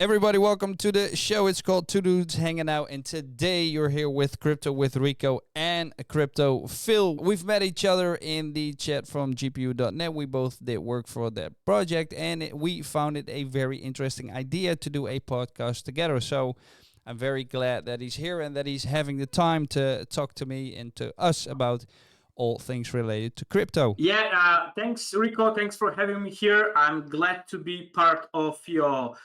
Everybody, welcome to the show. It's called Two Dudes Hanging Out, and today you're here with Crypto with Rico and Crypto Phil. We've met each other in the chat from GPU.net. We both did work for that project, and we found it a very interesting idea to do a podcast together. So I'm very glad that he's here and that he's having the time to talk to me and to us about all things related to crypto. Yeah, thanks, Rico. Thanks for having me here. I'm glad to be part of your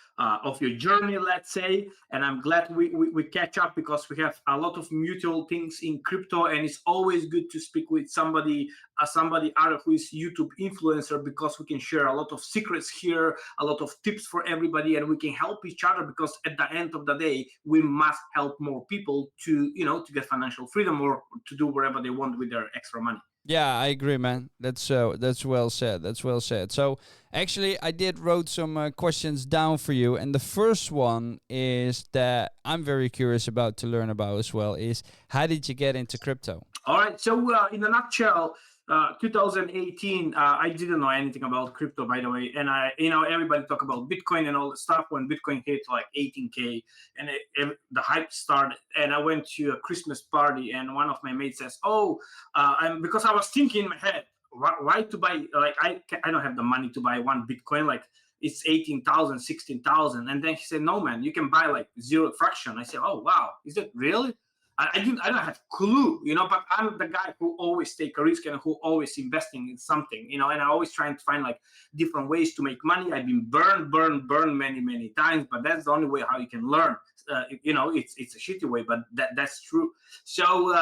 journey, let's say, and I'm glad we catch up because we have a lot of mutual things in crypto, and it's always good to speak with somebody other who is YouTube influencer because we can share a lot of secrets here, a lot of tips for everybody, and we can help each other because at the end of the day, we must help more people to get financial freedom or to do whatever they want with their extra money. Yeah, I agree, man. That's well said. That's well said. So actually, I did wrote some questions down for you, and the first one is that I'm very curious about to learn about as well. Is how did you get into crypto? All right. So in a nutshell, 2018, I didn't know anything about crypto, by the way. And everybody talk about Bitcoin and all the stuff when Bitcoin hit like 18K and the hype started. And I went to a Christmas party and one of my mates says, because I was thinking in my head, why to buy, like, I don't have the money to buy one Bitcoin. Like it's 18,000, 16,000. And then he said, no, man, you can buy like zero fraction. I said, oh, wow. Is that really? I don't have clue, but I'm the guy who always take a risk and who always investing in something, and I always trying to find like different ways to make money. I've been burned many times, but that's the only way how you can learn. It's a shitty way, but that's true. So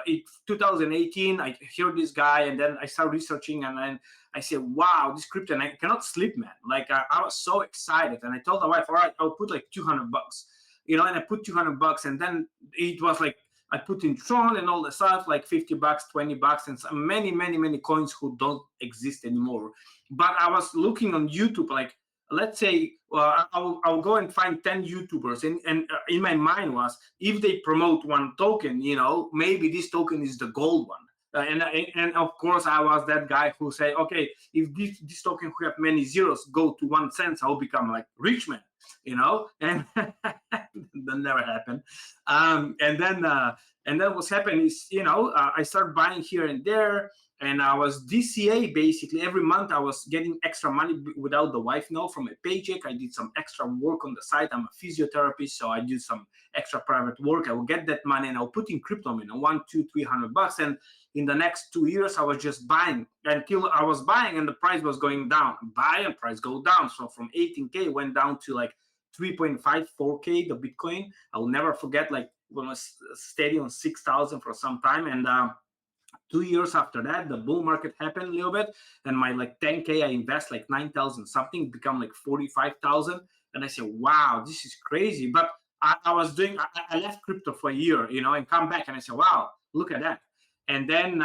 in 2018, I hear this guy, and then I start researching, and then I said, wow, this crypto, and I cannot sleep, man. Like I was so excited, and I told the wife, all right, I'll put like $200. And I put $200, and then it was like I put in Tron and all the stuff, like $50, $20, and some many coins who don't exist anymore. But I was looking on YouTube, like let's say I'll go and find 10 YouTubers, and in my mind was if they promote one token, maybe this token is the gold one. And of course, I was that guy who say, okay, if this token who have many zeros go to 1 cent, I'll become like rich man, and that never happened. And then what's happened is, I started buying here and there, and I was DCA basically every month. I was getting extra money without the wife know from a paycheck. I did some extra work on the side. I'm a physiotherapist, so I do some extra private work. I will get that money and I'll put in crypto, $100-$300, and in the next 2 years I was just buying until I was buying and the price was going down. Buy and price go down. So from 18K went down to like 3.5, 4K the Bitcoin. I will never forget, like when I was steady on 6,000 for some time, and 2 years after that, the bull market happened a little bit, and my like 10K I invest like 9,000 something become like 45,000, and I said, wow, this is crazy. But I left crypto for a year, and come back, and I said, wow, look at that. And then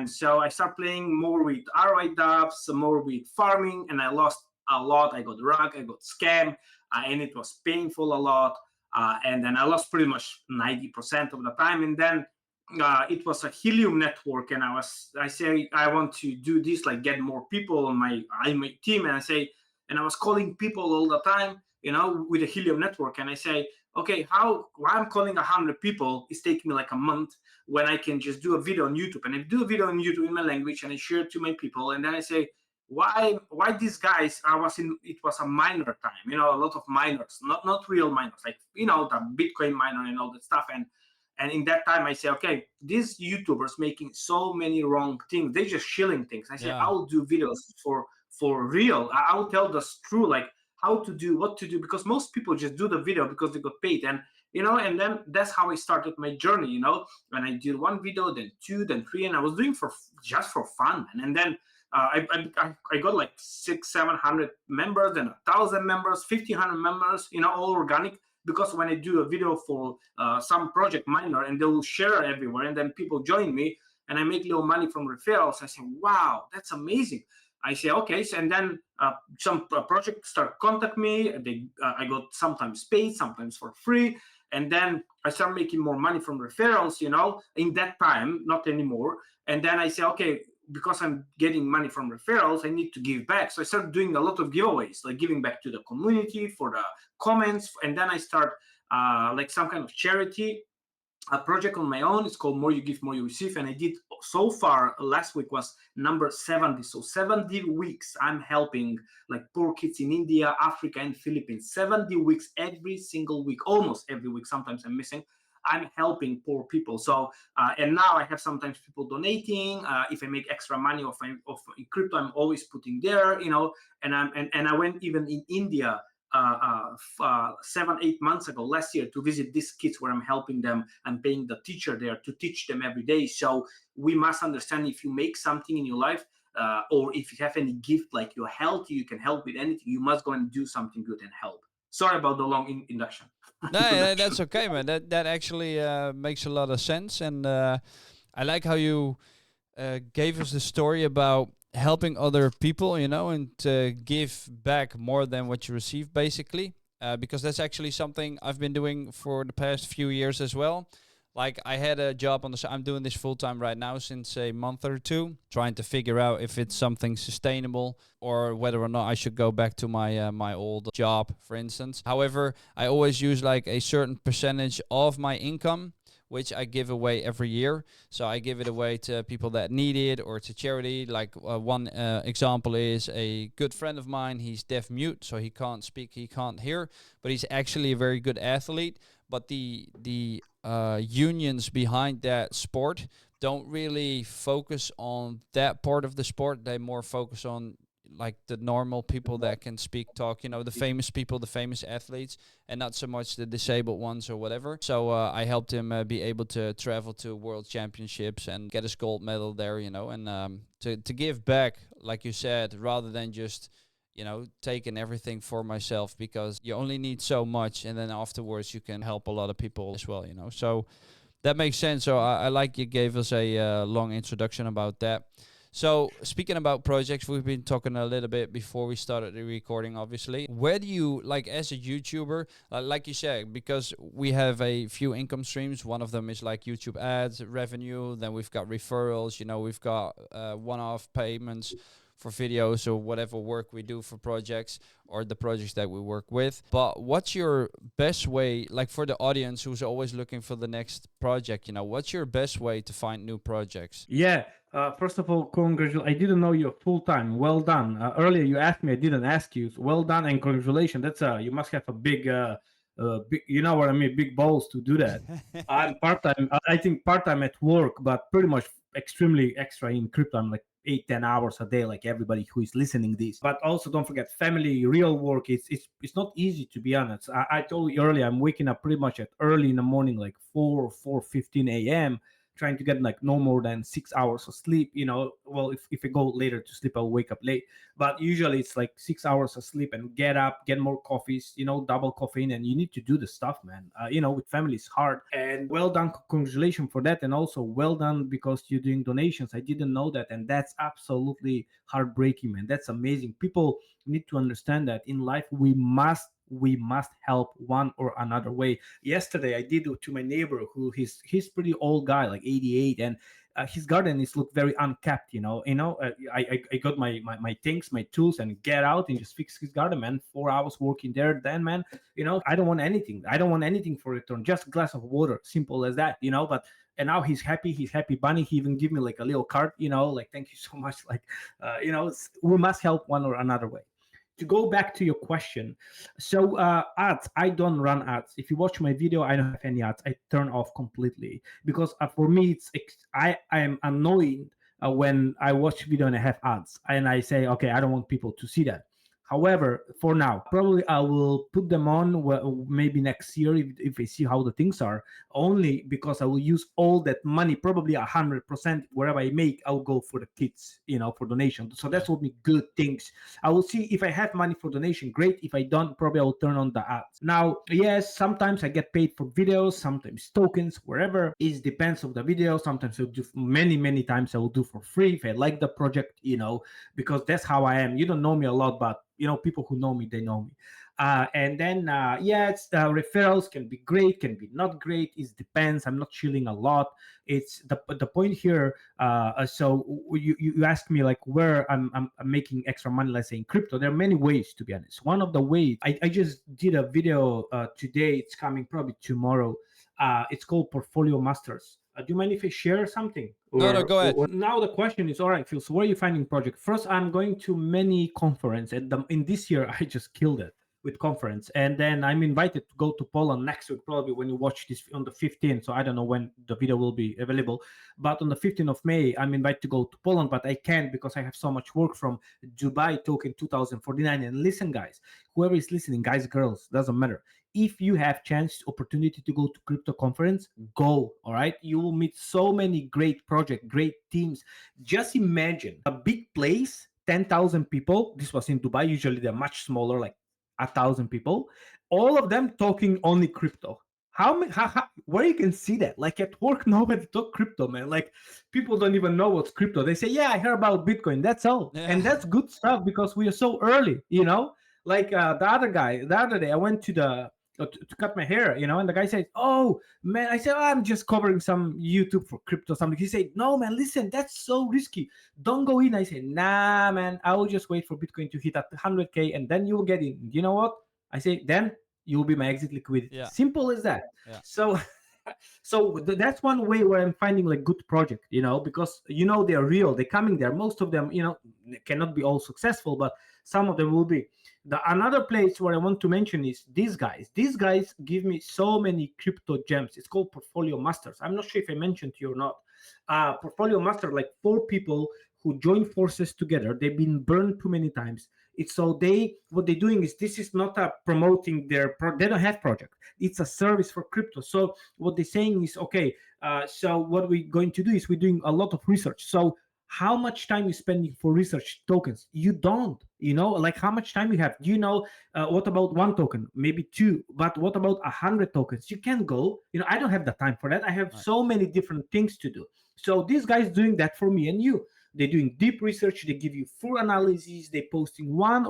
so I start playing more with ROI dubs, more with farming, and I lost a lot. I got drugged, I got scammed, and it was painful a lot. And then I lost pretty much 90% of the time. And then it was a helium network, and I say I want to do this, like get more people on my team, and I was calling people all the time, with the helium network, and I say, okay, why I'm calling 100 people is taking me like a month when I can just do a video on YouTube, and I do a video on YouTube in my language, and I share it to my people, and then I say, why these guys? It was a miner time, a lot of miners, not real miners, like the Bitcoin miner and all that stuff, and in that time I say, okay, these YouTubers making so many wrong things, they just shilling things. I say, yeah. I'll do videos for real. I'll tell the true, like how to do, what to do, because most people just do the video because they got paid, and and then that's how I started my journey. When I did one video, then two, then three, and I was doing just for fun, and then I got like 600-700 members, then 1,000 members, 1,500 members, all organic. Because when I do a video for some project miner, and they'll share everywhere, and then people join me, and I make little money from referrals, I say, wow, that's amazing. I say, okay, so, and then some projects start contact me. I got sometimes paid, sometimes for free, and then I start making more money from referrals, in that time, not anymore. And then I say, okay, because I'm getting money from referrals, I need to give back. So I started doing a lot of giveaways, like giving back to the community for the comments. And then I start like some kind of charity, a project on my own. It's called More You Give, More You Receive. And I did so far, last week was number 70. So 70 weeks I'm helping like poor kids in India, Africa, and Philippines. 70 weeks, every single week, almost every week. Sometimes I'm missing. I'm helping poor people. So, and now I have sometimes people donating. If I make extra money of in crypto, I'm always putting there, and I went even in India 7-8 months ago, last year, to visit these kids where I'm helping them. I'm paying the teacher there to teach them every day. So we must understand, if you make something in your life, or if you have any gift, like you're healthy, you can help with anything, you must go and do something good and help. Sorry about the long induction. No, that's okay, man. That actually makes a lot of sense, and I like how you gave us the story about helping other people, and to give back more than what you receive, basically. Because that's actually something I've been doing for the past few years as well. Like, I had a job on the side. I'm doing this full time right now since a month or two, trying to figure out if it's something sustainable or whether or not I should go back to my my old job, for instance. However, I always use like a certain percentage of my income, which I give away every year. So I give it away to people that need it, or to charity. Like one example is a good friend of mine. He's deaf mute, so he can't speak, he can't hear, but he's actually a very good athlete. But the unions behind that sport don't really focus on that part of the sport. They more focus on like the normal people that can speak, talk, the famous people, the famous athletes, and not so much the disabled ones or whatever. So I helped him be able to travel to world championships and get his gold medal there, and to give back, like you said, rather than just taking everything for myself, because you only need so much, and then afterwards you can help a lot of people as well, So that makes sense. So I like you gave us a long introduction about that. So speaking about projects, we've been talking a little bit before we started the recording, obviously. Where do you, like as a YouTuber, like you said, because we have a few income streams. One of them is like YouTube ads, revenue. Then we've got referrals, we've got one-off payments for videos or whatever work we do for projects or the projects that we work with. But what's your best way, like for the audience who's always looking for the next project, what's your best way to find new projects? Yeah. First of all, congratulations. I didn't know you're full time. Well done. Earlier you asked me, I didn't ask you. So well done and congratulations. That's you must have a big, big, you know what I mean, big balls to do that. I'm part time. I think part time at work, but pretty much extremely extra in crypto. I'm like 8-10 hours a day, like everybody who is listening this. But also don't forget family, real work. It's not easy, to be honest. I told you earlier, I'm waking up pretty much at early in the morning, like 4:15 a.m., trying to get like no more than 6 hours of sleep. Well, if I go later to sleep, I'll wake up late, but usually it's like 6 hours of sleep and get up, get more coffees, double caffeine, and you need to do the stuff, man. With family it's hard. And well done, congratulations for that. And also well done because you're doing donations. I didn't know that, and that's absolutely heartbreaking, man. That's amazing. People need to understand that in life we must help one or another way. Yesterday I did it to my neighbor who he's pretty old guy, like 88, and his garden is look very unkept. I got my things, my tools, and get out and just fix his garden, man. 4 hours working there, then, man, I don't want anything for return, just a glass of water, simple as that. But and now he's happy bunny. He even give me like a little card, like thank you so much, like we must help one or another way. To go back to your question, so ads, I don't run ads. If you watch my video, I don't have any ads. I turn off completely because for me I am annoyed when I watch video and I have ads and I say, okay, I don't want people to see that. However, for now, probably I will put them on maybe next year if I see how the things are, only because I will use all that money, probably 100%, wherever I make, I'll go for the kids, for donation. So that's what me good things. I will see if I have money for donation, great. If I don't, probably I will turn on the ads. Now, yes, sometimes I get paid for videos, sometimes tokens, wherever. It depends on the video. Sometimes I'll do many times I will do for free if I like the project, because that's how I am. You don't know me a lot, but people who know me, they know me. And then yeah, it's referrals can be great, can be not great. It depends. I'm not chilling a lot. It's the point here. So you ask me like where I'm making extra money, let's say in crypto. There are many ways, to be honest. One of the ways, I just did a video today. It's coming probably tomorrow. It's called Portfolio Masters. Do you mind if I share something? No, go ahead. Now the question is, all right, Phil, so where are you finding project? First, I'm going to many conference, and in this year, I just killed it with conference. And then I'm invited to go to Poland next week, probably when you watch this on the 15th. So I don't know when the video will be available. But on the 15th of May, I'm invited to go to Poland, but I can't because I have so much work from Dubai Token 2049. And listen, guys, whoever is listening, guys, girls, doesn't matter. If you have chance, opportunity to go to crypto conference, go. All right, you will meet so many great projects, great teams. Just imagine a big place, 10,000 people. This was in Dubai. Usually they're much smaller, like 1,000 people. All of them talking only crypto. How where you can see that? Like at work, nobody talk crypto, man. Like people don't even know what's crypto. They say, yeah, I heard about Bitcoin. That's all. Yeah. And that's good stuff because we are so early, you know. Like the other day, I went to cut my hair, you know, and the guy said, oh man, I said, oh, I'm just covering some YouTube for crypto something. He said, no man, listen, that's so risky, don't go in. I said, nah man, I will just wait for Bitcoin to hit at 100k and then you will get in. You know what I say? Then you will be my exit liquidity. Yeah. Simple as that. Yeah. So that's one way where I'm finding like good project, you know, because you know they're real, they're coming there. Most of them, you know, cannot be all successful, but some of them will be. Another place where I want to mention is these guys. These guys give me so many crypto gems. It's called Portfolio Masters. I'm not sure if I mentioned to you or not. Portfolio Master, like 4 people who join forces together. They've been burned too many times. It's so what they're doing is, this is not a promoting they don't have project. It's a service for crypto. So what they're saying is, okay, so what we're going to do is we're doing a lot of research. So how much time you spending for research tokens? You don't, you know, like how much time you have. Do you know what about 1 token, maybe 2, but what about 100 tokens? You can go, you know, I don't have the time for that. I have so many different things to do. So these guys doing that for me and you. They're doing deep research. They give you full analysis. They're posting one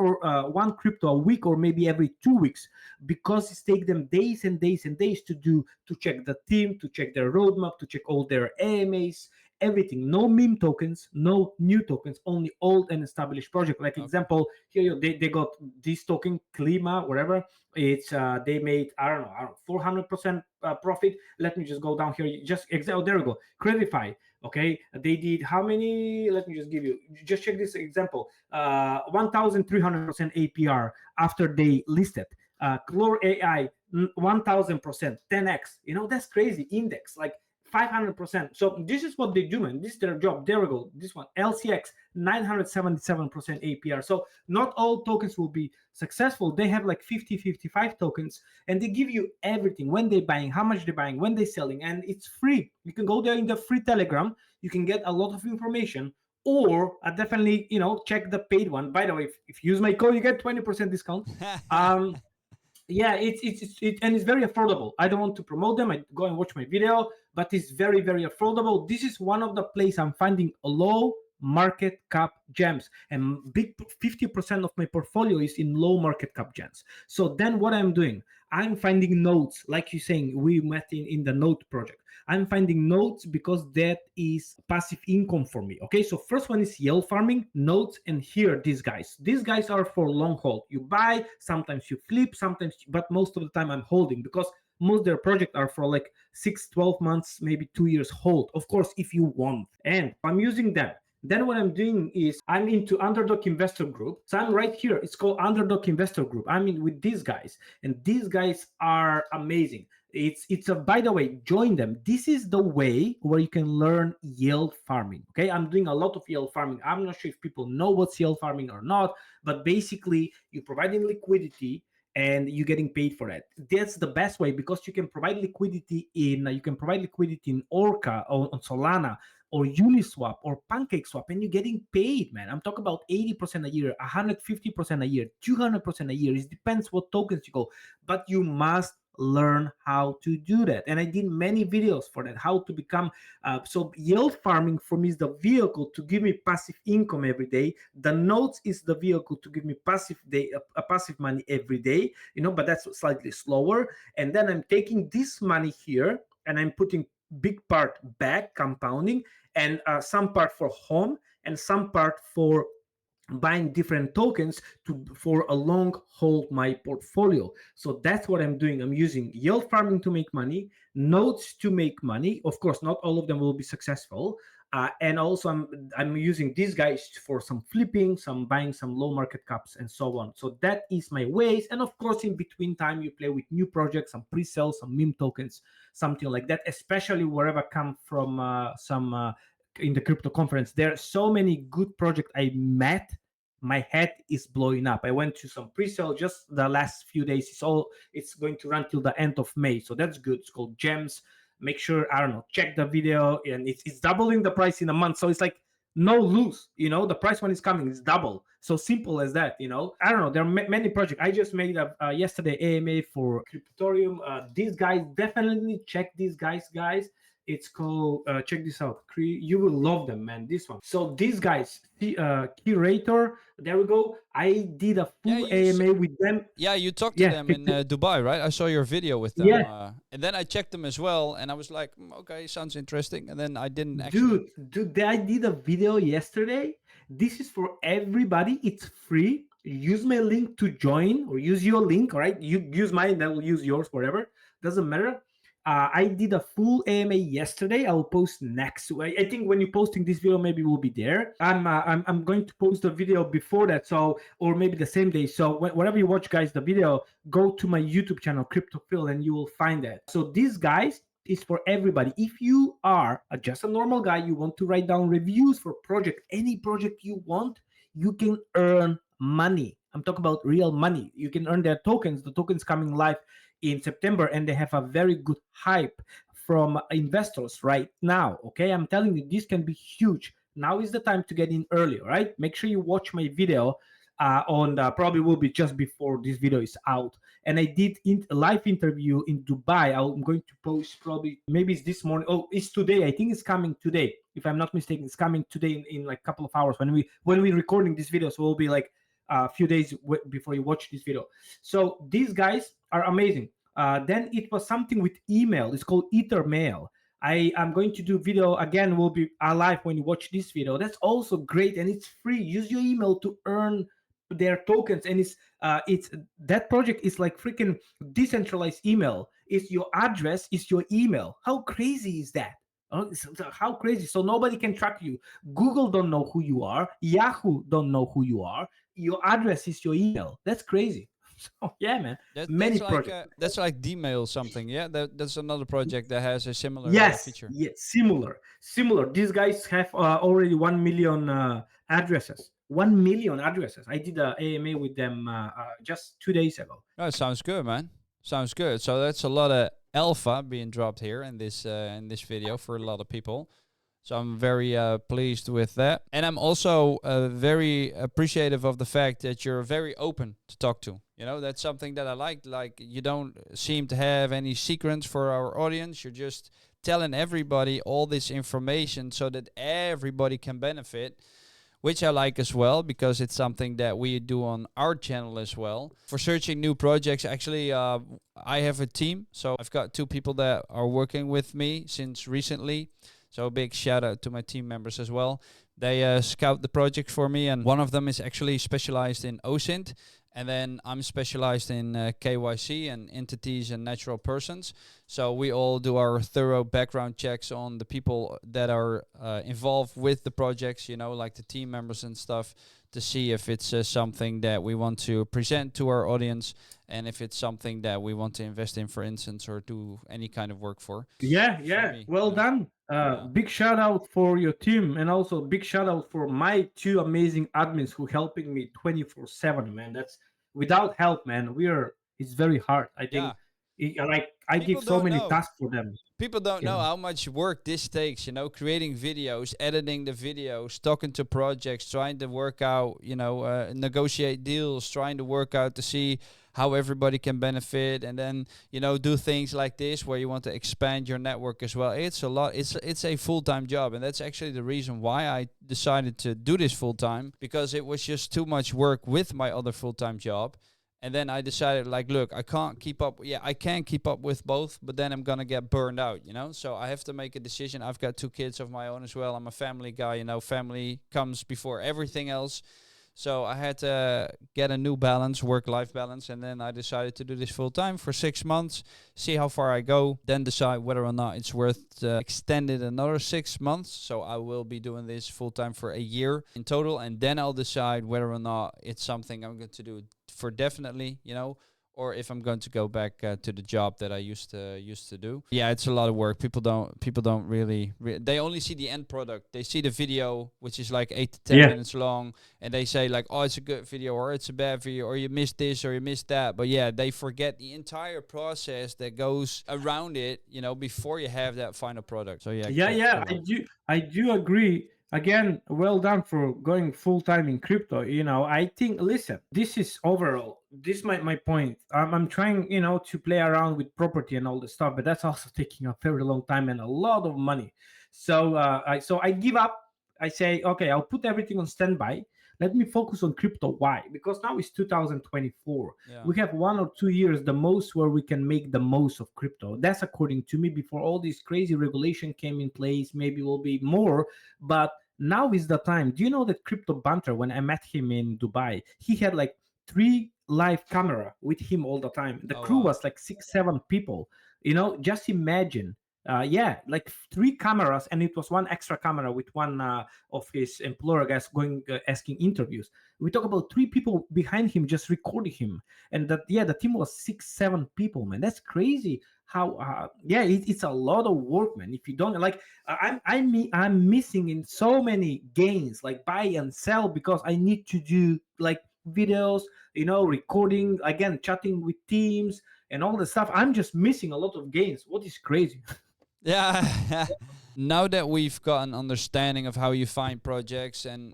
crypto a week or maybe every 2 weeks, because it takes them days and days and days to check the team, to check their roadmap, to check all their AMAs, everything. No meme tokens, no new tokens, only old and established project. Like example here, they got this token Klima, whatever. It's they made I don't know 400% profit. Let me just go down here. There we go. Credify. Okay, they did how many? Let me just give you. Just check this example. 1,300% APR after they listed. Clore AI 1,000%, 10x. You know, that's crazy. Index like 500%. So this is what they do, man. This is their job. There we go. This one, LCX, 977% APR. So not all tokens will be successful. They have like 55 tokens, and they give you everything. When they're buying, how much they're buying, when they're selling, and it's free. You can go there in the free Telegram. You can get a lot of information, or definitely, you know, check the paid one. By the way, if you use my code, you get 20% discount. Yeah, and it's very affordable. I don't want to promote them. I go and watch my video, but it's very, very affordable. This is one of the places I'm finding a low market cap gems, and big 50% of my portfolio is in low market cap gems. So then what I'm doing, I'm finding nodes, like you're saying, we met in the node project. I'm finding nodes because that is passive income for me. Okay, so first one is yield farming, nodes, and here these guys are for long hold. You buy, sometimes you flip, but most of the time I'm holding, because most of their projects are for like 6-12 months, maybe 2 years hold, of course, if you want. And I'm using them. Then what I'm doing is I'm into Underdog Investor Group. So I'm right here. It's called Underdog Investor Group. I'm in with these guys, and these guys are amazing. It's a, by the way, join them. This is the way where you can learn yield farming. Okay, I'm doing a lot of yield farming. I'm not sure if people know what's yield farming or not, but basically you're providing liquidity and you're getting paid for it. That's the best way, because you can provide liquidity in Orca or on Solana or Uniswap or PancakeSwap, and you're getting paid, man. I'm talking about 80% a year, 150% a year, 200% a year. It depends what tokens you go, but you must learn how to do that. And I did many videos for that, how to become so yield farming for me is the vehicle to give me passive income every day. The notes is the vehicle to give me passive day a passive money every day, but that's slightly slower. And then I'm taking this money here and I'm putting big part back, compounding, and some part for home and some part for buying different tokens for a long hold my portfolio. So that's what I'm doing. I'm using yield farming to make money, notes to make money. Of course, not all of them will be successful. And also I'm using these guys for some flipping, some buying some low market caps and so on. So that is my ways. And of course, in between time, you play with new projects, some pre-sale, some meme tokens, something like that, especially wherever come from some in the crypto conference. There are so many good projects I met. My head is blowing up. I went to some pre-sale just the last few days. It's going to run till the end of May, so that's good. It's called Gems. Make sure, I don't know, check the video, and it's doubling the price in a month, so it's like no lose. The price when it's coming is double. So simple as that. I don't know. There are many projects. I just made yesterday AMA for Cryptorium. These guys, definitely check these guys. It's called, check this out. You will love them, man. This one. So these guys, Cyrator, there we go. I did a full AMA with them. Yeah, you talked to them in Dubai, right? I saw your video with them. Yeah. And then I checked them as well, and I was like, okay, sounds interesting. And then I didn't actually. Dude, I did a video yesterday. This is for everybody. It's free. Use my link to join, or use your link, all right? You use mine, then we'll use yours, whatever. Doesn't matter. I did a full AMA yesterday. I'll post next. I think when you're posting this video, maybe we'll be there. I'm going to post a video before that, or maybe the same day. So whenever you watch, guys, the video, go to my YouTube channel, Crypto Phil, and you will find that. So these guys is for everybody. If you are just a normal guy, you want to write down reviews for project, any project you want, you can earn money. I'm talking about real money. You can earn their tokens. The tokens coming live in September, and they have a very good hype from investors right now. Okay, I'm telling you, this can be huge. Now is the time to get in early, right? Make sure you watch my video probably will be just before this video is out. And I did a live interview in Dubai. I'm going to post probably, maybe it's this morning. Oh, it's today. I think it's coming today. If I'm not mistaken, it's coming today in like a couple of hours when we're recording this video. So it will be like a few days before you watch this video. So these guys are amazing. Then it was something with email. It's called Ether Mail. I'm going to do video again. Will be alive when you watch this video. That's also great, and it's free. Use your email to earn their tokens, and it's that project is like freaking decentralized email. It's your address, is your email. How crazy is that? How crazy? So nobody can track you. Google don't know who you are. Yahoo don't know who you are. Your address is your email. That's crazy. So yeah, man. Many projects. That's like Dmail something. Yeah, that's another project that has a similar feature. Yes, similar. These guys have already 1 million addresses. 1 million addresses. I did a AMA with them just 2 days ago. Oh, sounds good, man. Sounds good. So that's a lot of alpha being dropped here in this video for a lot of people. So I'm very pleased with that. And I'm also very appreciative of the fact that you're very open to talk to. That's something that I like. Like, you don't seem to have any secrets for our audience. You're just telling everybody all this information so that everybody can benefit, which I like as well, because it's something that we do on our channel as well. For searching new projects, actually, I have a team. So I've got 2 people that are working with me since recently. So a big shout out to my team members as well. They scout the project for me, and one of them is actually specialized in OSINT. And then I'm specialized in KYC and entities and natural persons. So we all do our thorough background checks on the people that are involved with the projects, like the team members and stuff, to see if it's something that we want to present to our audience, and if it's something that we want to invest in, for instance, or do any kind of work for. Yeah. Well done. Big shout out for your team, and also big shout out for my 2 amazing admins who helping me 24/7, man. That's without help, man. It's very hard. I think Like I give People so don't many know. tasks for them. People don't You know know. how much work this takes, creating videos, editing the videos, talking to projects, trying to work out, negotiate deals, trying to work out to see how everybody can benefit, and then, do things like this where you want to expand your network as well. It's a lot. It's a full-time job, and that's actually the reason why I decided to do this full-time, because it was just too much work with my other full-time job. And then I decided, like, look, I can't keep up. Yeah, I can keep up with both, but then I'm going to get burned out. So I have to make a decision. I've got 2 kids of my own as well. I'm a family guy. Family comes before everything else. So I had to get a new balance, work-life balance, and then I decided to do this full-time for 6 months, see how far I go, then decide whether or not it's worth extend it another 6 months. So I will be doing this full-time for a year in total, and then I'll decide whether or not it's something I'm going to do for definitely, or if I'm going to go back to the job that I used to do. Yeah, it's a lot of work. People don't really they only see the end product. They see the video, which is like 8 to 10 minutes long, and they say like, oh, it's a good video or it's a bad video, or you missed this or you missed that. But yeah, they forget the entire process that goes around it, before you have that final product. So yeah, Yeah, chill out. I do agree. Again, well done for going full time in crypto. I think, listen, this is overall, this my point. I'm trying, to play around with property and all the stuff, but that's also taking a very long time and a lot of money. So I give up. I say, okay, I'll put everything on standby. Let me focus on crypto. Why? Because now it's 2024. Yeah. We have 1 or 2 years the most where we can make the most of crypto. That's according to me. Before all this crazy regulation came in place, maybe will be more, but now is the time. Do you know that Crypto Banter, when I met him in Dubai, he had like 3 live camera with him all the time. The Oh crew wow. was like 6, 7 people. Just imagine. Yeah, like 3 cameras, and it was one extra camera with one of his employer guys going asking interviews. We talk about 3 people behind him just recording him, and that, yeah, the team was 6, 7 people, man. That's crazy. How yeah, it's a lot of work, man. If you don't like, I'm missing in so many games like buy and sell, because I need to do like videos, recording again, chatting with teams and all the stuff. I'm just missing a lot of games. What is crazy? Yeah. Now that we've got an understanding of how you find projects and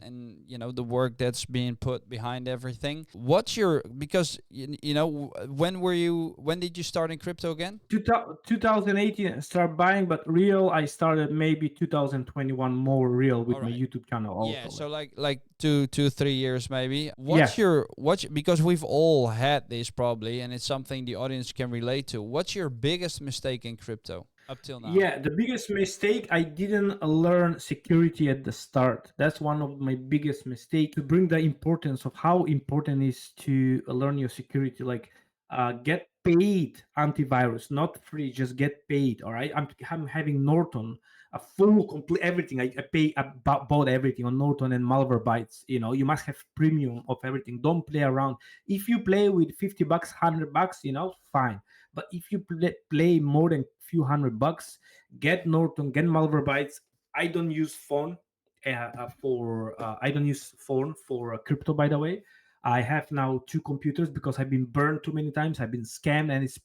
the work that's being put behind everything, what's your because when did you start in crypto again? 2018 I start buying, but real I started maybe 2021 more real All with my right. YouTube channel Yeah, also. so like 2, 3 years maybe. Yeah. Because we've all had this probably, and it's something the audience can relate to. What's your biggest mistake in crypto up till now? Yeah, the biggest mistake, I didn't learn security at the start. That's one of my biggest mistake, to bring the importance of how important is to learn your security. Like, get paid antivirus, not free, just get paid. All right, I'm having Norton, a full complete everything. I bought everything on Norton and Malwarebytes. You must have premium of everything. Don't play around. If you play with $50, $100, fine. But if you play more than few $100, get Norton, get Malwarebytes. I don't use phone for I don't use phone for crypto. By the way, I have now 2 computers because I've been burned too many times. I've been scammed, and it's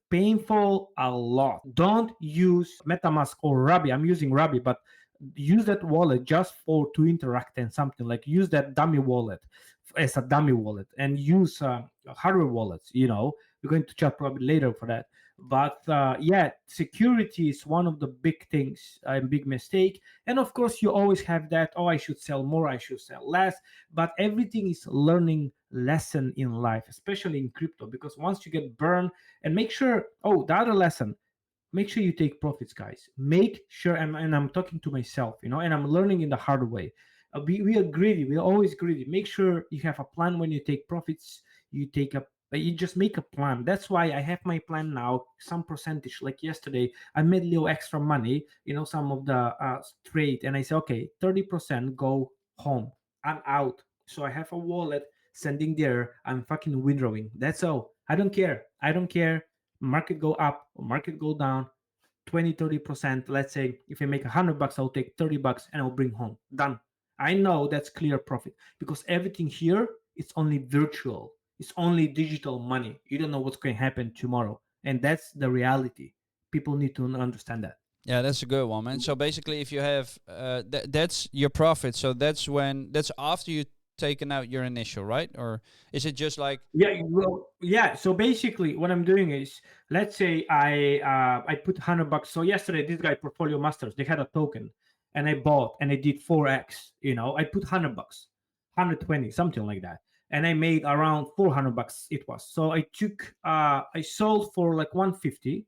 painful a lot. Don't use MetaMask or Rabi. I'm using Rabi, but use that wallet just for to interact and something. Like, use that dummy wallet as a dummy wallet, and use hardware wallets. We're going to chat probably later for that. But yeah, security is one of the big things, a big mistake. And of course, you always have that, oh, I should sell more, I should sell less. But everything is learning lesson in life, especially in crypto, because once you get burned, and make sure, oh, the other lesson, make sure you take profits, guys. Make sure, and I'm talking to myself, and I'm learning in the hard way. We are greedy. We're always greedy. Make sure you have a plan when you take profits. You just make a plan. That's why I have my plan now. Some percentage, like yesterday, I made a little extra money. Some of the trade, and I say, okay, 30% go home. I'm out. So I have a wallet sending there. I'm fucking withdrawing. That's all. I don't care. I don't care. Market go up or market go down, 20, 30%. Let's say if I make $100, I'll take $30 and I'll bring home. Done. I know that's clear profit, because everything here, it's only virtual. It's only digital money. You don't know what's going to happen tomorrow. and that's the reality. People need to understand that. Yeah, that's a good one, man. So basically, if you have that's your profit. So that's after you taken out your initial, right? Or is it just like Yeah, well, yeah. So basically, what I'm doing is, let's say I put $100. So yesterday, this guy Portfolio Masters, they had a token, and I bought and I did 4x. I put $100, 120, something like that, and I made around $400. It was. So I sold for like 150.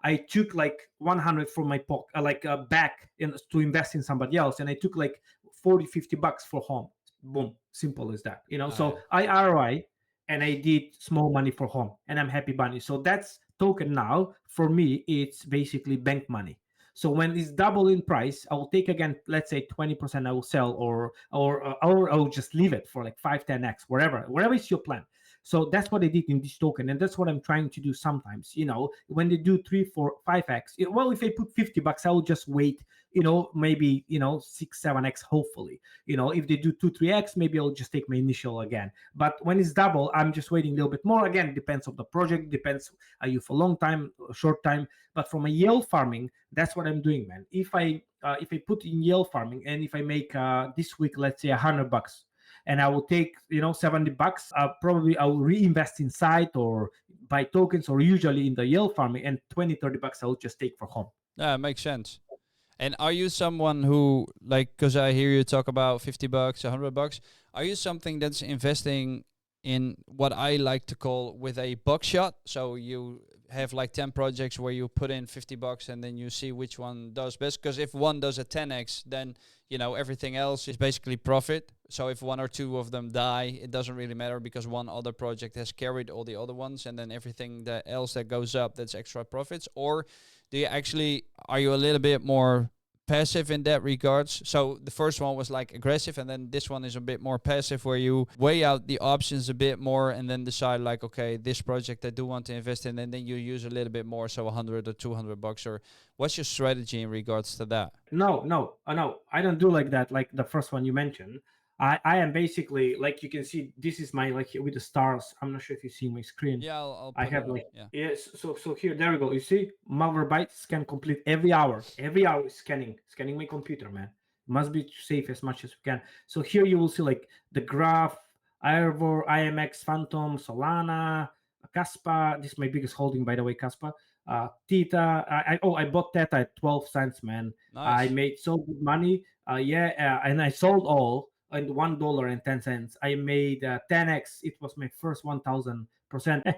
I took like 100 from my pocket, back to invest in somebody else, and I took like 40, $50 for home. Boom, simple as that. So I ROI, and I did small money for home, and I'm happy bunny. So that's token now for me. It's basically bank money. So when it's double in price, I will take again, let's say 20%. I will sell, or I will just leave it for like 5, 10x, wherever is your plan. So that's what I did in this token, and that's what I'm trying to do sometimes. When they do 3, 4, 5x, well, if I put $50, I will just wait. Maybe 6, 7x, hopefully. If they do 2, 3x, maybe I'll just take my initial again. But when it's double, I'm just waiting a little bit more. Again, depends on the project, depends, are you for a long time, short time. But from a yield farming, that's what I'm doing, man. If I put in yield farming, and if I make this week, let's say $100, and I will take $70, probably I will reinvest inside or buy tokens, or usually in the yield farming, and 20, $30 I will just take for home. yeah, it makes sense. And are you someone who, like, because I hear you talk about $50, $100, are you something that's investing in what I like to call with a buckshot? So you have like 10 projects where you put in $50 and then you see which one does best. Because if one does a 10x, then everything else is basically profit. So if one or two of them die, it doesn't really matter because one other project has carried all the other ones, and then everything else that goes up, that's extra profits. Or are you a little bit more passive in that regards? So the first one was like aggressive, and then this one is a bit more passive, where you weigh out the options a bit more and then decide like, okay, this project I do want to invest in, and then you use a little bit more, so $100 or $200. Or what's your strategy in regards to that? No, I don't do like that, like the first one you mentioned. I am basically, like, you can see, this is my, like, with the stars. I'm not sure if you see my screen. Yeah, I'll I put have it like, up. Yeah. yes. So here, there we go. You see, Malwarebytes scan complete every hour. Every hour is scanning my computer, man. Must be safe as much as we can. So here you will see like the graph, Aerodrome, IMX, Phantom, Solana, Caspa. This is my biggest holding, by the way, Caspa. Theta. I bought Theta at 12 cents, man. Nice. I made so good money. And I sold all and $1.10. I made 10x. It was my first 1,000%.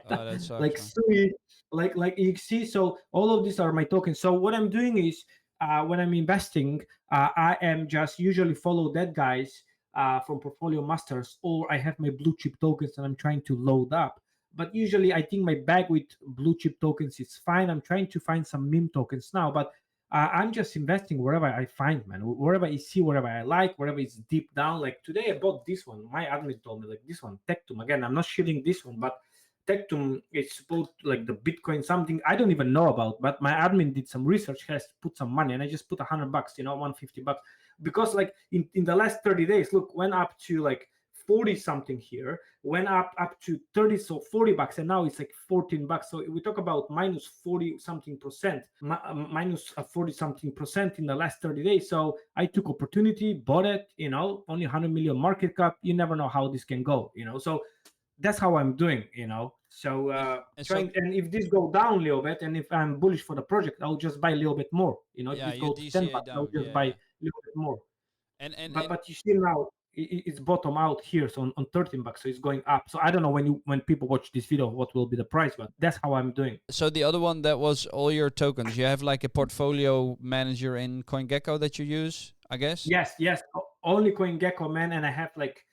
Oh, that sucks, Like man. sweet, like you see. So all of these are my tokens. So what I'm doing is, when I'm investing, I am just usually follow that guys from Portfolio Masters, or I have my blue chip tokens and I'm trying to load up. But usually I think my bag with blue chip tokens is fine. I'm trying to find some meme tokens now, but I'm just investing wherever I find, man. Wherever I see, wherever I like, wherever it's deep down. Like today, I bought this one. My admin told me, like, this one, Tectum. Again, I'm not shilling this one, but Tectum is supposed like the Bitcoin something I don't even know about. But my admin did some research, has put some money, and I just put $100, $150, because like in the last 30 days, look, went up to like 40 something here, went up to 30, so $40, and now it's like $14. So we talk about minus 40 something percent, minus 40 something percent in the last 30 days. So I took opportunity, bought it, only 100 million market cap. You never know how this can go, so that's how I'm doing, so and if this go down a little bit, and if I'm bullish for the project, I'll just buy a little bit more, if this goes to 10 bucks, I'll just buy a little bit more. But you see now it's bottom out here, so on $13, so it's going up. So I don't know when people watch this video what will be the price, but that's how I'm doing. So the other one, that was all your tokens. You have like a portfolio manager in CoinGecko that you use, I guess? Yes, only CoinGecko, man, and I have like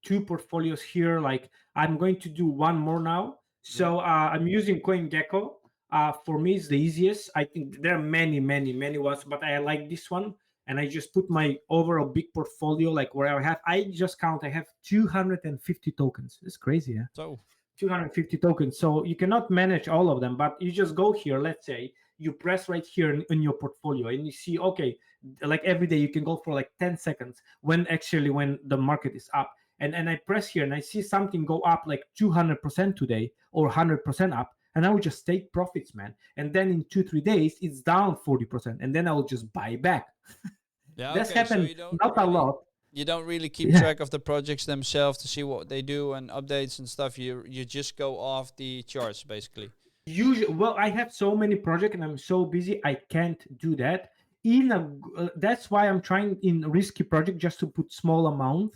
2 portfolios here. Like I'm going to do one more now. So I'm using CoinGecko. For me, it's the easiest. I think there are many ones, but I like this one. And I just put my overall big portfolio, like where I just count, I have 250 tokens. It's crazy, yeah? So 250 tokens. So you cannot manage all of them, but you just go here. Let's say you press right here in your portfolio, and you see, okay, like every day you can go for like 10 seconds when the market is up. And I press here and I see something go up like 200% today or 100% up. and I will just take profits, man. And then in 2 3 days it's down 40%, and then I will just buy back. Yeah. That's Okay. So happened not a lot. you don't really keep Yeah. track of the projects themselves to see what they do and updates and stuff. You just go off the charts basically. Usually, well, I have so many projects and I'm so busy, I can't do that. That's why I'm trying in risky project just to put small amount,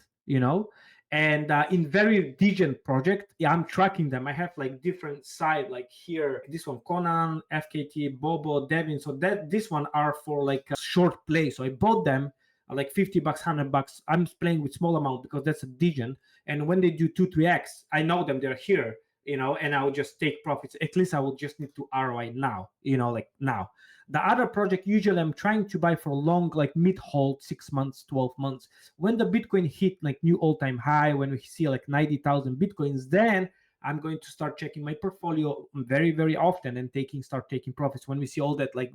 and in very decent project, yeah, I'm tracking them. I have like different side, like here, this one, Conan, FKT, Bobo, Devin. So that this one are for like a short play. So I bought them like $50, $100. I'm playing with small amount because that's a decent. And when they do 2 3x, I know them, they're here, and I'll just take profits. At least I will just need to ROI now, like now. The other project, usually I'm trying to buy for long, like mid hold, 6 months, 12 months. When the Bitcoin hit like new all-time high, when we see like 90,000 Bitcoins, then I'm going to start checking my portfolio very, very often and start taking profits. When we see all that like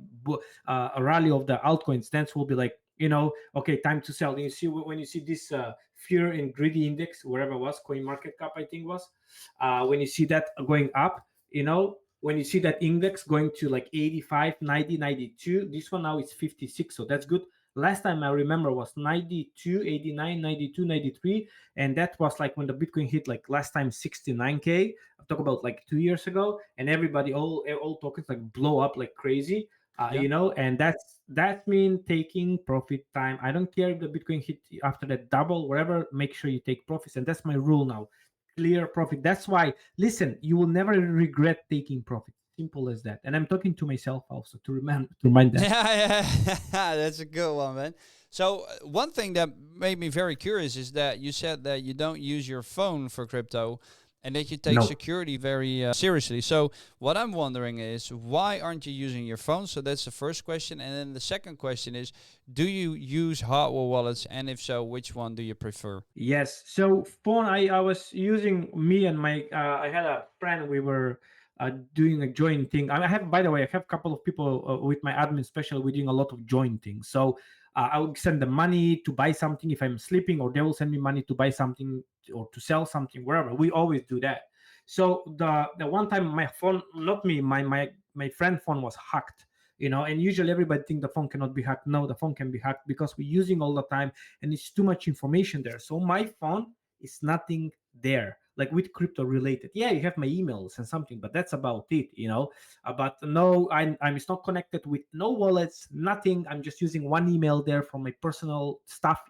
a rally of the altcoins, then we'll be like, okay, time to sell. You see, when you see this fear and greedy index, wherever it was, coin market cap, I think was, when you see that going up, when you see that index going to like 85, 90, 92, this one now is 56. So that's good. Last time I remember was 92, 89, 92, 93. And that was like when the Bitcoin hit like last time 69K. I'm talking about like 2 years ago. And everybody, all tokens like blow up like crazy. Yeah. And that's mean taking profit time. I don't care if the Bitcoin hit after that double, whatever, make sure you take profits. And that's my rule now. Clear profit. That's why, listen, you will never regret taking profit. Simple as that. And I'm talking to myself also to remind that. Yeah, that's a good one, man. So one thing that made me very curious is that you said that you don't use your phone for crypto, and that you take No. security very seriously. So what I'm wondering is, why aren't you using your phone? So that's the first question, and then the second question is, do you use hardware wallets, and if so, which one do you prefer? Yes. So phone, I was using, me and my I had a friend. We were doing a joint thing. I have, by the way, I have a couple of people with my admin special. We're doing a lot of joint things. So I would send them money to buy something if I'm sleeping, or they will send me money to buy something or to sell something, wherever. We always do that. So the one time my phone, not me, my friend phone was hacked. And usually everybody think the phone cannot be hacked. No, the phone can be hacked because we're using all the time, and it's too much information there. So my phone is nothing there, like with crypto related. Yeah, you have my emails and something, but that's about it. But no, I'm it's not connected with no wallets, nothing. I'm just using one email there for my personal stuff,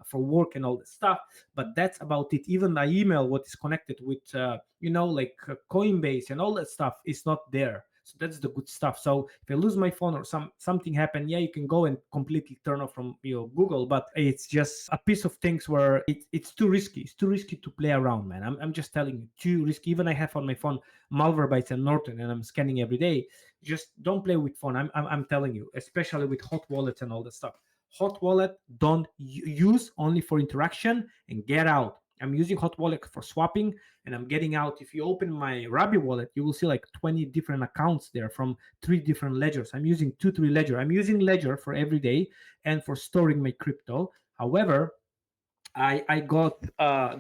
for work and all that stuff. But that's about it. Even the email, what is connected with, like Coinbase and all that stuff, is not there. So that's the good stuff. So if I lose my phone or something happen, yeah, you can go and completely turn off from Google, but it's just a piece of things where it's too risky. It's too risky to play around, man. I'm just telling you, too risky. Even I have on my phone Malwarebytes and Norton, and I'm scanning every day. Just don't play with phone. I'm telling you, especially with hot wallets and all that stuff. Hot wallet, don't use, only for interaction, and get out. I'm using hot wallet for swapping, and I'm getting out. If you open my Rabi wallet, you will see like 20 different accounts there from 3 different ledgers. I'm using 2 3 ledger. I'm using ledger for every day and for storing my crypto. However, I got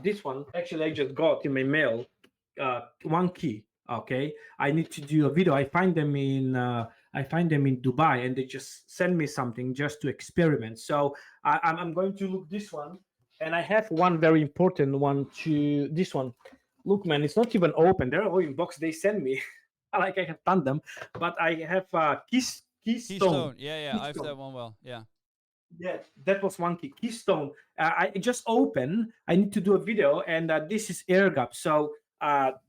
this one. Actually, I just got in my mail one key. Okay, I need to do a video. I find them in Dubai, and they just send me something just to experiment. So I'm going to look this one, and I have one very important one to this one. Look, man, it's not even open. They're all in box. They send me like I have done them, but I have Keystone. Keystone. Yeah, I have Keystone. that one. Well, yeah. Yeah, that was one key. Keystone. I just open. I need to do a video, and this is AirGap. So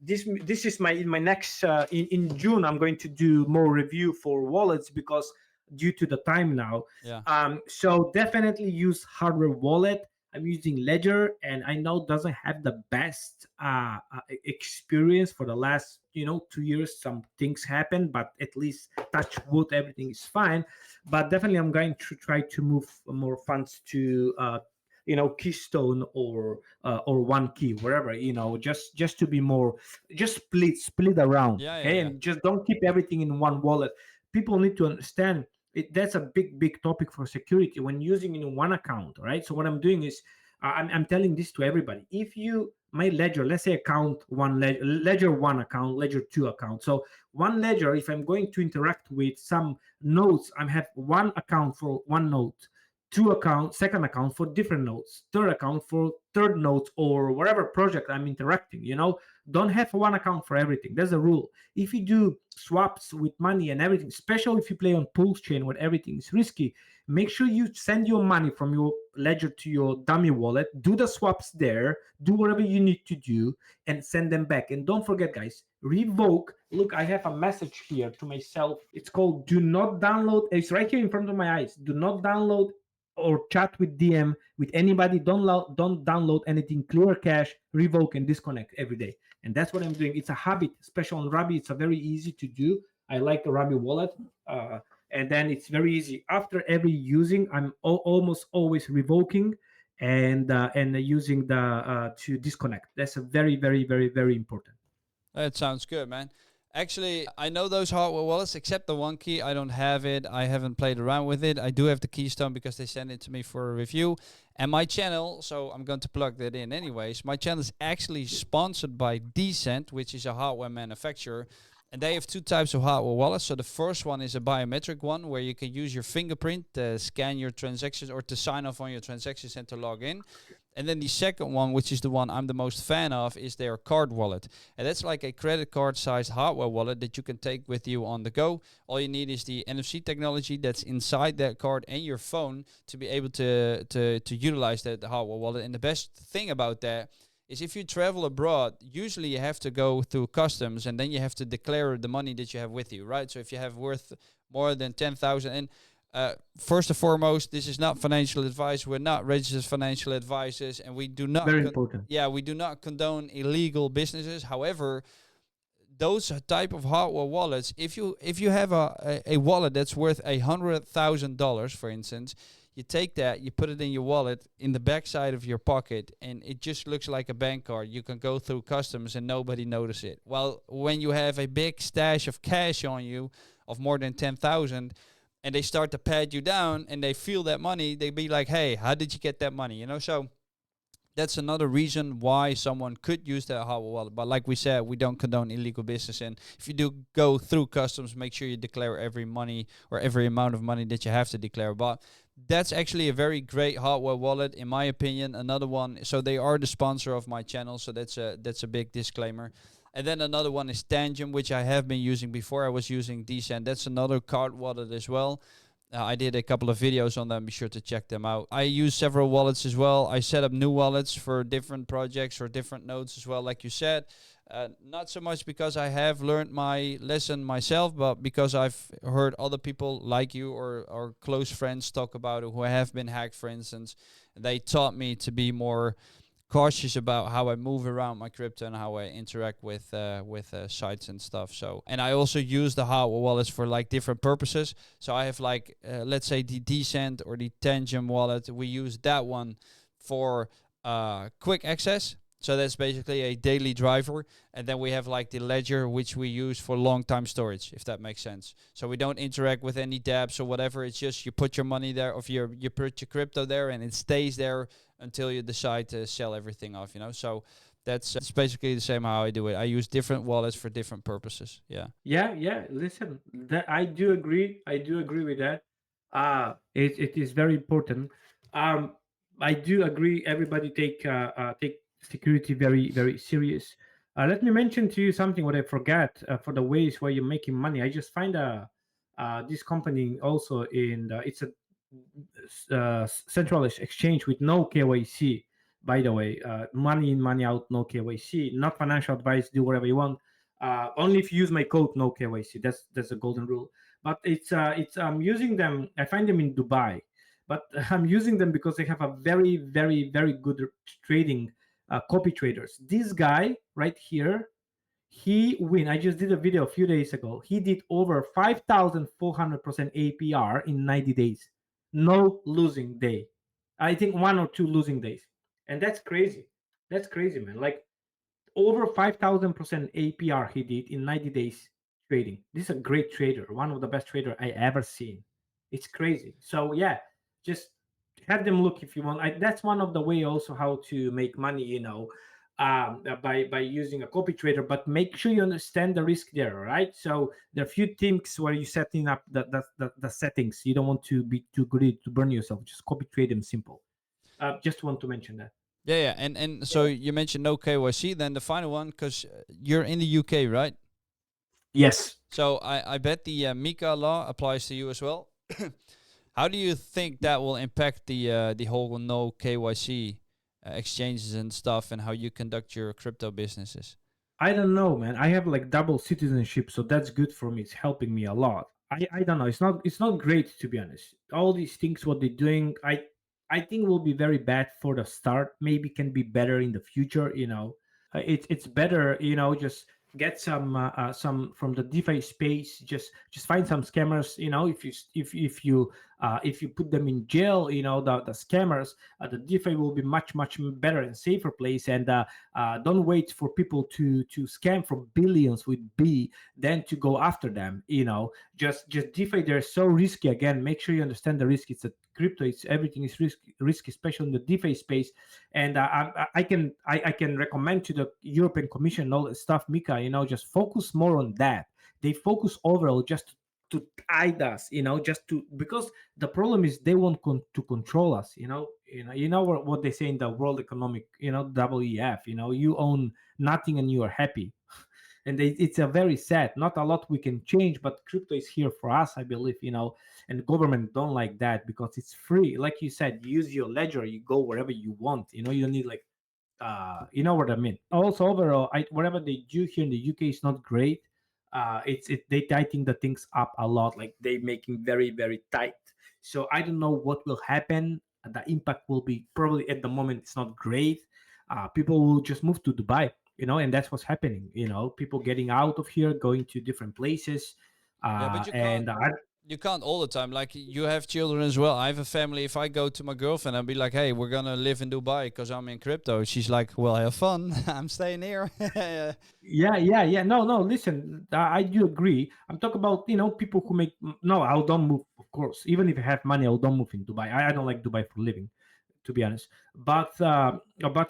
this is my next in June. I'm going to do more review for wallets because due to the time now. Yeah. So definitely use hardware wallet. I'm using Ledger, and I know it doesn't have the best experience for the last 2 years. Some things happen, but at least touch wood, everything is fine. But definitely, I'm going to try to move more funds to Keystone or one key, wherever, just to be more, just split around. Yeah, Okay, and just don't keep everything in one wallet. People need to understand that's a big topic for security when using in one account, right? So what I'm doing is I'm telling this to everybody. If you my ledger, let's say account one, ledger one account, ledger two account. So one ledger, if I'm going to interact with some nodes, I have one account for one node, two account, second account for different nodes, third account for third nodes, or whatever project I'm interacting. Don't have one account for everything. That's the rule. If you do swaps with money and everything, especially if you play on pools chain where everything is risky, make sure you send your money from your ledger to your dummy wallet, do the swaps there, do whatever you need to do, and send them back. And don't forget, guys, revoke. Look, I have a message here to myself. It's called do not download. It's right here in front of my eyes. Do not download or chat with DM with anybody. Don't download anything. Clear cache, revoke, and disconnect every day. And that's what I'm doing. It's a habit, especially on Rabbi. It's a very easy to do. I like the Rabbi wallet. And then it's very easy. After every using, I'm almost always revoking and using the to disconnect. That's a very, very, very, very important. That sounds good, man. Actually, I know those hardware wallets, except the one key. I don't have it. I haven't played around with it. I do have the Keystone because they sent it to me for a review. And my channel, so I'm going to plug that in anyways. My channel is actually sponsored by Decent, which is a hardware manufacturer. And they have two types of hardware wallets. So the first one is a biometric one where you can use your fingerprint to scan your transactions or to sign off on your transactions and to log in. And then the second one, which is the one I'm the most fan of, is their card wallet. And that's like a credit card sized hardware wallet that you can take with you on the go. All you need is the NFC technology that's inside that card and your phone to be able to utilize that hardware wallet. And the best thing about that is if you travel abroad, usually you have to go through customs and then you have to declare the money that you have with you, right? So if you have worth more than 10,000, and first and foremost, this is not financial advice. We're not registered financial advisors, and we do not. Very important. Yeah, we do not condone illegal businesses. However, those type of hardware wallets, if you have a wallet that's worth $100,000, for instance, you take that, you put it in your wallet in the backside of your pocket, and it just looks like a bank card. You can go through customs and nobody notice it. Well, when you have a big stash of cash on you of more than 10,000, and they start to pat you down and they feel that money, they be like, hey, how did you get that money? So that's another reason why someone could use that hardware wallet. But like we said, we don't condone illegal business. And if you do go through customs, make sure you declare every money or every amount of money that you have to declare. But that's actually a very great hardware wallet, in my opinion. Another one, so they are the sponsor of my channel, so that's a big disclaimer. And then another one is Tangent, which I have been using before. I was using Decent. That's another card wallet as well. I did a couple of videos on them. Be sure to check them out. I use several wallets as well. I set up new wallets for different projects or different nodes as well, like you said. Not so much because I have learned my lesson myself, but because I've heard other people like you or close friends talk about it who have been hacked, for instance. They taught me to be more cautious about how I move around my crypto and how I interact with sites and stuff. So, and I also use the hardware wallets for like different purposes. So I have like, let's say the Decent or the Tangent wallet. We use that one for quick access. So that's basically a daily driver. And then we have like the Ledger, which we use for long time storage, if that makes sense. So we don't interact with any dApps or whatever. It's just you put your money there, or you put your crypto there, and it stays there until you decide to sell everything off, So that's it's basically the same how I do it. I use different wallets for different purposes. Yeah. Yeah. Listen, that I do agree. I do agree with that. It is very important. I do agree. Everybody take security very, very serious. Let me mention to you something what I forgot for the ways where you're making money. I just find this company also it's a centralized exchange with no KYC. By the way, money in, money out, no KYC. Not financial advice. Do whatever you want. Only if you use my code, no KYC. That's a golden rule. But it's I'm using them. I find them in Dubai, but I'm using them because they have a very, very, very good trading copy traders. This guy right here, I just did a video a few days ago. He did over 5,400% APR in 90 days. No losing day. I think one or two losing days. And that's crazy. That's crazy, man. Like over 5,000% APR he did in 90 days trading. This is a great trader, one of the best trader I ever seen. It's crazy. So yeah, just have them look if you want. That's one of the way also how to make money. by using a copy trader, but make sure you understand the risk there, right? So there are few things where you're setting up the settings. You don't want to be too greedy to burn yourself. Just copy trade them simple. Just want to mention that. Yeah, yeah. And so you mentioned no KYC. Then the final one, because you're in the UK, right? Yes. So I bet the MiCA law applies to you as well. How do you think that will impact the whole no KYC exchanges and stuff, and how you conduct your crypto businesses? I don't know, man. I have like double citizenship, so that's good for me. It's helping me a lot. I don't know. It's not great, to be honest. All these things what they're doing, I think will be very bad for the start. Maybe can be better in the future. It's better. Just get some from the DeFi space. Just find some scammers. If you put them in jail, the scammers, the DeFi will be much better and safer place. And don't wait for people to scam for billions with B, then to go after them. Just DeFi, they're so risky. Again, make sure you understand the risk. It's a crypto. It's everything is risky, especially in the DeFi space. And I can recommend to the European Commission and all that stuff, Mika. Just focus more on that. They focus overall just to hide us, just to, because the problem is they want to control us. What they say in the World Economic, WEF. You own nothing and you are happy. And it's a very sad. Not a lot we can change, but crypto is here for us, I believe. And government don't like that because it's free. Like you said, you use your ledger, you go wherever you want. You don't need like you know what I mean. Also, overall, whatever they do here in the UK is not great. They tightening the things up a lot. Like they making very tight. So I don't know what will happen. The impact will be probably at the moment it's not great. People will just move to Dubai, and that's what's happening. People getting out of here, going to different places, Yeah, but you can't and you can't all the time. Like you have children as well. I have a family. If I go to my girlfriend, I'll be like, "Hey, we're gonna live in Dubai because I'm in crypto." She's like, "Well, have fun. I'm staying here." yeah. No. Listen, I do agree. I'm talking about people who make. No, I don't move. Of course, even if I have money, I don't move in Dubai. I don't like Dubai for living, to be honest. But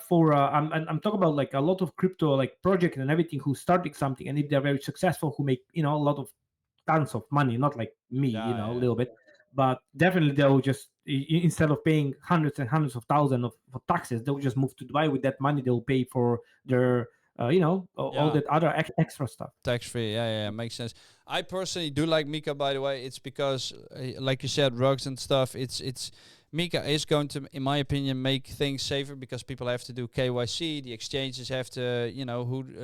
for I'm talking about like a lot of crypto like project and everything who starting something, and if they're very successful, who make a lot of tons of money, not like me, Yeah, a yeah. little bit, but definitely they'll just instead of paying hundreds and hundreds of thousands of for taxes, they'll just move to Dubai. With that money, they'll pay for their all Yeah. that other extra stuff. Tax free, yeah, makes sense. I personally do like Mika, by the way. It's because, like you said, rugs and stuff. It's Mika is going to, in my opinion, make things safer because people have to do KYC. The exchanges have to,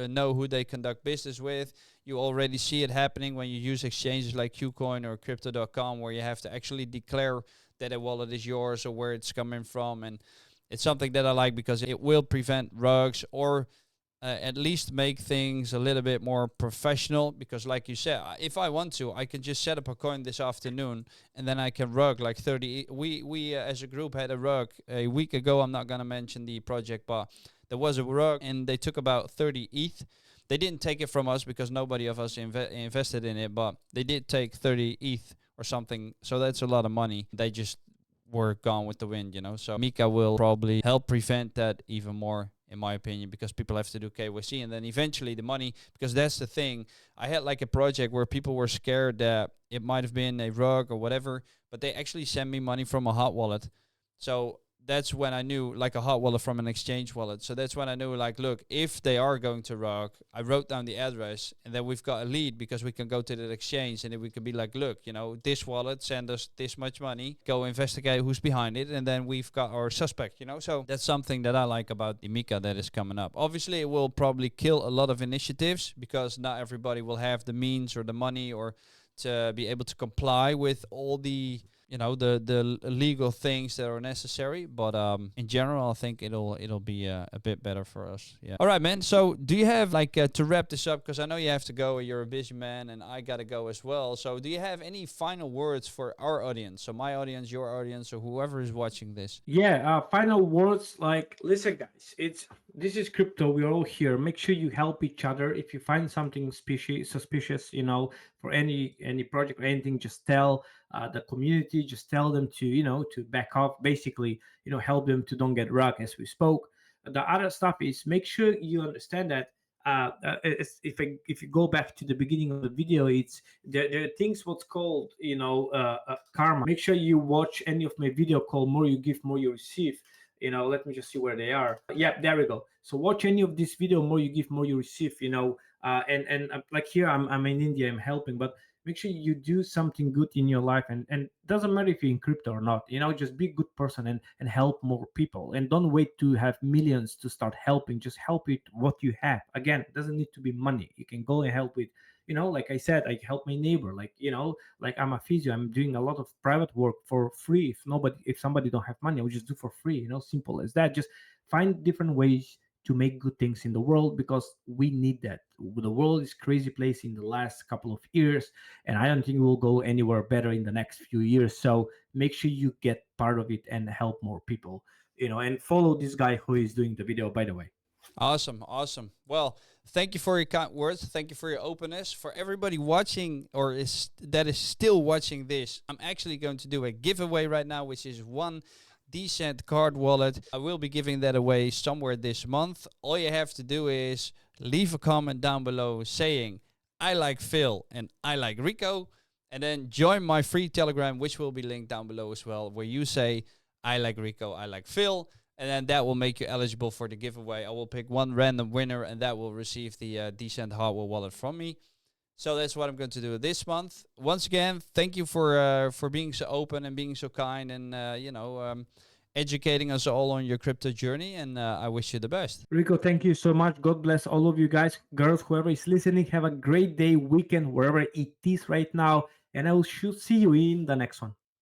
know who they conduct business with. You already see it happening when you use exchanges like Qcoin or Crypto.com, where you have to actually declare that a wallet is yours or where it's coming from, and it's something that I like because it will prevent rugs or at least make things a little bit more professional. Because like you said, if I want to, I can just set up a coin this afternoon and then I can rug like 30. We as a group had a rug a week ago. I'm not going to mention the project, but there was a rug and they took about 30 ETH. They didn't take it from us because nobody of us invested in it, but they did take 30 ETH or something. So that's a lot of money. They just were gone with the wind. So Mika will probably help prevent that even more, in my opinion, because people have to do KYC and then eventually the money, because that's the thing. I had like a project where people were scared that it might have been a rug or whatever, but they actually sent me money from a hot wallet. So that's when I knew, like a hot wallet from an exchange wallet. So that's when I knew, like, look, if they are going to rug, I wrote down the address and then we've got a lead because we can go to that exchange and then we can be like, look, this wallet send us this much money, go investigate who's behind it. And then we've got our suspect, So that's something that I like about the Mika that is coming up. Obviously, it will probably kill a lot of initiatives because not everybody will have the means or the money or to be able to comply with all the the legal things that are necessary, but in general I think it'll be a bit better for us. Yeah. All right, man. So do you have like to wrap this up, because I know you have to go, you're a busy man and I gotta go as well, so do you have any final words for our audience, so my audience, your audience, or whoever is watching this? Yeah, final words, like, listen guys, this is crypto. We're all here. Make sure you help each other. If you find something suspicious, for any project or anything, just tell the community, just tell them to to back off, basically, help them to don't get rug, as we spoke. the other stuff is make sure you understand that if you go back to the beginning of the video, it's there are things what's called karma. Make sure you watch any of my video called more you give more you receive. Let me just see where they are. Yeah, there we go. So watch any of this video, more you give more you receive. And like here I'm in India, I'm helping, but make sure you do something good in your life, and doesn't matter if you're in crypto or not, just be a good person and help more people, and don't wait to have millions to start helping. Just help with what you have. Again, it doesn't need to be money. You can go and help with, like I said, I help my neighbor, like I'm a physio, I'm doing a lot of private work for free. If somebody don't have money, I would just do for free. Simple as that. Just find different ways to make good things in the world, because we need that. The world is crazy place in the last couple of years, and I don't think we'll go anywhere better in the next few years. So make sure you get part of it and help more people, and follow this guy who is doing the video, by the way. Awesome. Well, thank you for your kind words. Thank you for your openness. For everybody watching that is still watching this, I'm actually going to do a giveaway right now, which is one decent card wallet. I will be giving that away somewhere this month. All you have to do is leave a comment down below saying I like Phil and I like Rico, and then join my free Telegram, which will be linked down below as well, where you say I like Rico, I like Phil, and then that will make you eligible for the giveaway. I will pick one random winner, and that will receive the decent hardware wallet from me. So that's what I'm going to do this month. Once again, thank you for being so open and being so kind, and educating us all on your crypto journey. And I wish you the best. Rico, thank you so much. God bless all of you guys, girls, whoever is listening. Have a great day, weekend, wherever it is right now, and I will see you in the next one.